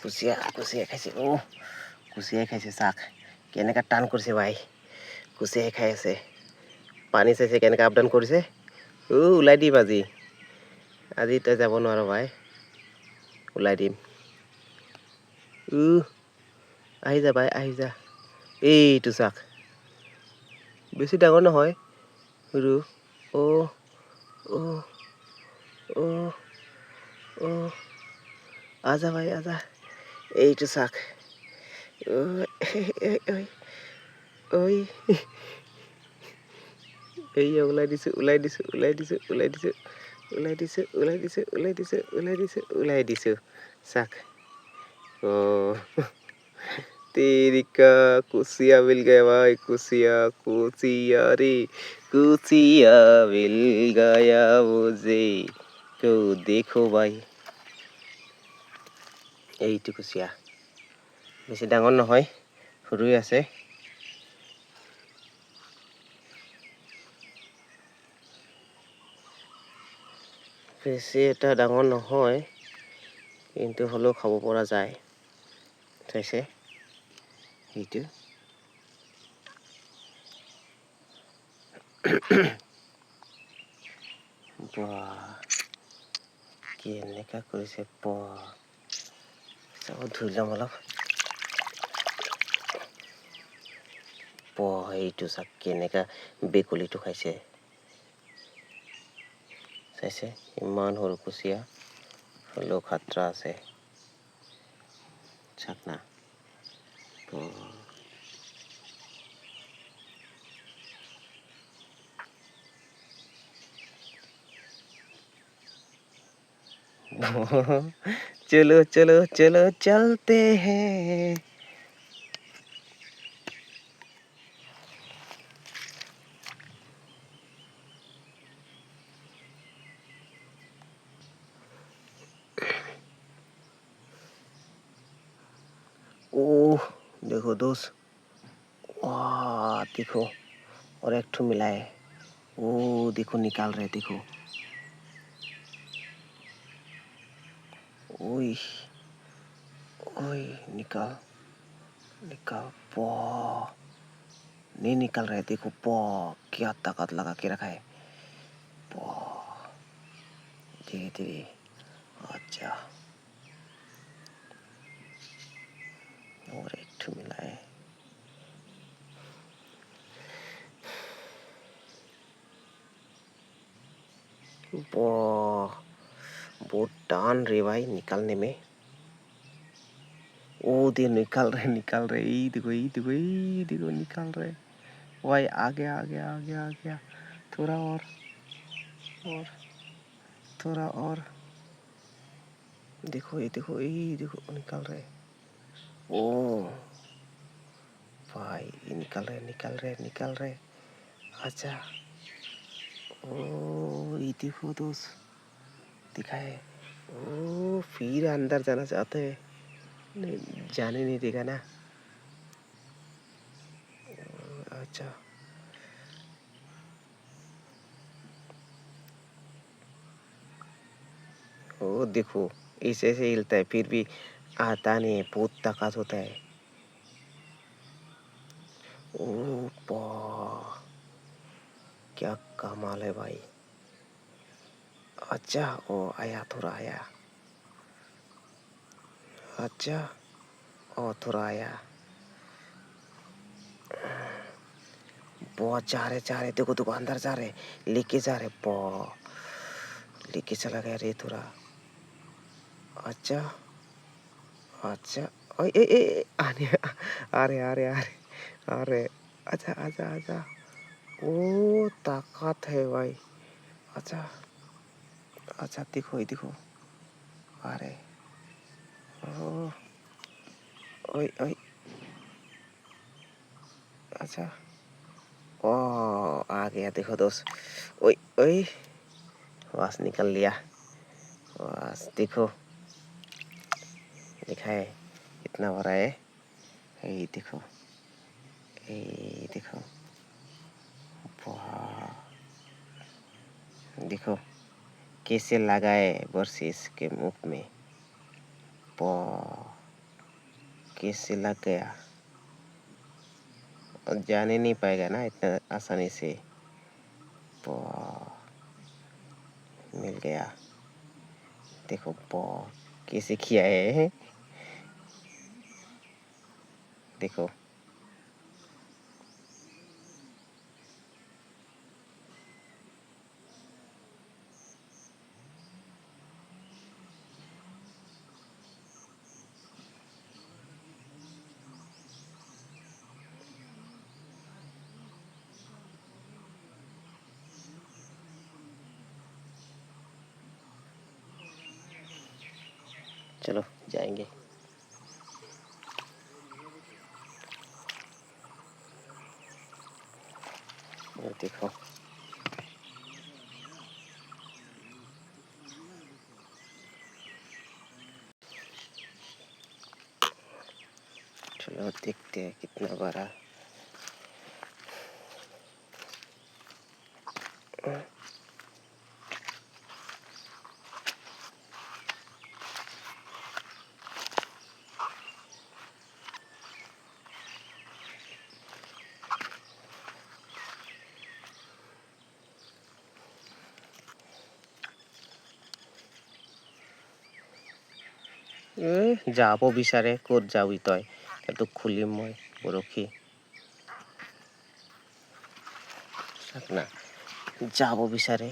কুচিয়া কুচিয়া খাইছে কুচিয়াই খাইছে চাক কেনেকৈ টান কৰিছে ভাই কুচিয়াই খাই আছে পানী চাইছে কেনেকৈ আপডাউন কৰিছে ওলাই দিম আজি তই যাব নোৱাৰ ভাই ওলাই দিম আহি যা ভাই আহি যা এইটো চাক বেছি ডাঙৰ নহয় সৰু আজা ভাই আজা এইটো চাক ঐ এই ওলাই দিছোঁ ওলাই দিছোঁ চাক तेरिका कुसिया मिल गया भाई कुसिया रे कुसिया मिल गया मुझे तो देखो भाई এইটো কুচিয়া বেছি ডাঙৰ নহয় সৰুই আছে বেছি এটা ডাঙৰ নহয় কিন্তু হ'লেও খাব পৰা যায় চাইছে এইটো কেনেকা কৰিছে চাব ধুই ল'ম অলপ এইটো চাক কেনেকা বেকলিটো খাইছে চাইছে ইমান সৰু কুচিয়া হ'লেও খাতৰা আছে চাক না चलो चलो चलो चलते हैं ओह देखो दोस्त वाह देखो और एक ठो मिला है ओ देखो निकाल रहे देखो ओए ओए निकाल नहीं निकल रहे देखो क्या ताकत लगा के रखा है धीरे धीरे अच्छा और एक ठो मिला है बहुत टान रे भाई निकालने में दे निकाल रहे देखो निकाल रहे भाई आ गया थोड़ा और थोड़ा और देखो देखो निकाल रहे भाई निकाल रहे अच्छा ये देखो दोस्त दिखाए फिर अंदर जाना चाहते हैं नहीं जाने नहीं देगा ना अच्छा देखो ऐसे हिलता है फिर भी आता नहीं है बहुत ताकत होता है क्या कमाल है भाई अच्छा आया थोड़ा आया अच्छा थोड़ा आया बहुत जा रहे देखो अंदर जा रहे लेके जा रहे लेके चला गया रे थोड़ा अच्छा ए आने आ रहे आजा ताकत है भाई अच्छा देखो आ रहे ओए अच्छा आ गया देखो दोस्त ओए बस निकल लिया बस देखो लिखा है इतना बड़ा है ये देखो देखो कैसे लगाए बर्सी इसके मुख में कैसे लग गया और जाने नहीं पाएगा ना इतना आसानी से मिल गया देखो कैसे किया है देखो चलो जाएंगे ये देखो चलो देखते हैं कितना बड़ा যাব বিচাৰে ক'ত যাবি তই তোক খুলিম মই বৰশী চাক না যাব বিচাৰে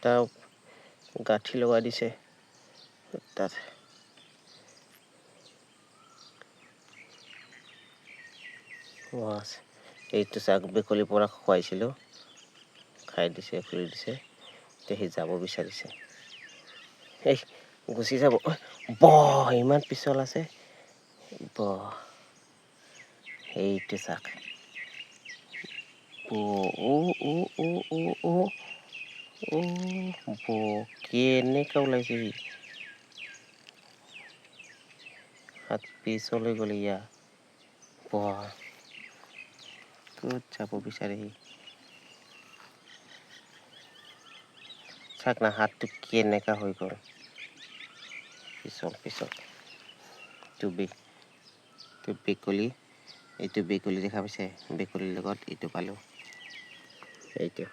তাৰ গাঁঠি লগাই দিছে তাত এইটো চাক বেকলিৰ পৰা খুৱাইছিলোঁ খাই দিছে খুলি দিছে এতিয়া সি যাব বিচাৰিছে এই গুচি যাব ইমান পিছল আছে এইটো চাক কেনেকৈ ওলাইছে সি হাত পিছলৈ গ'লে ইয়া ক'ত যাব বিচাৰে সি চাক না হাতটো কেনেকা হৈ গ'ল পিছল বেকলি এইটো বেকলি দেখা পাইছে বেকলিৰ লগত এইটো পালোঁ এইটো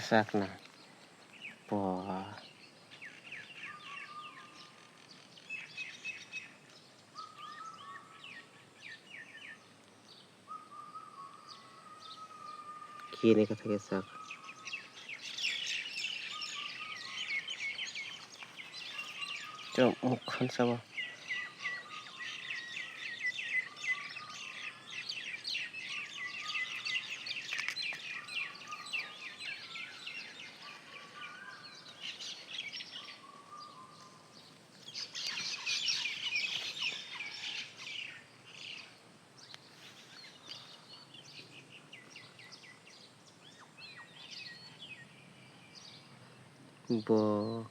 চাক না কি এনেকৈ থাকে চাক মুখখন চাব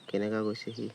কেনেকা গৈছে সি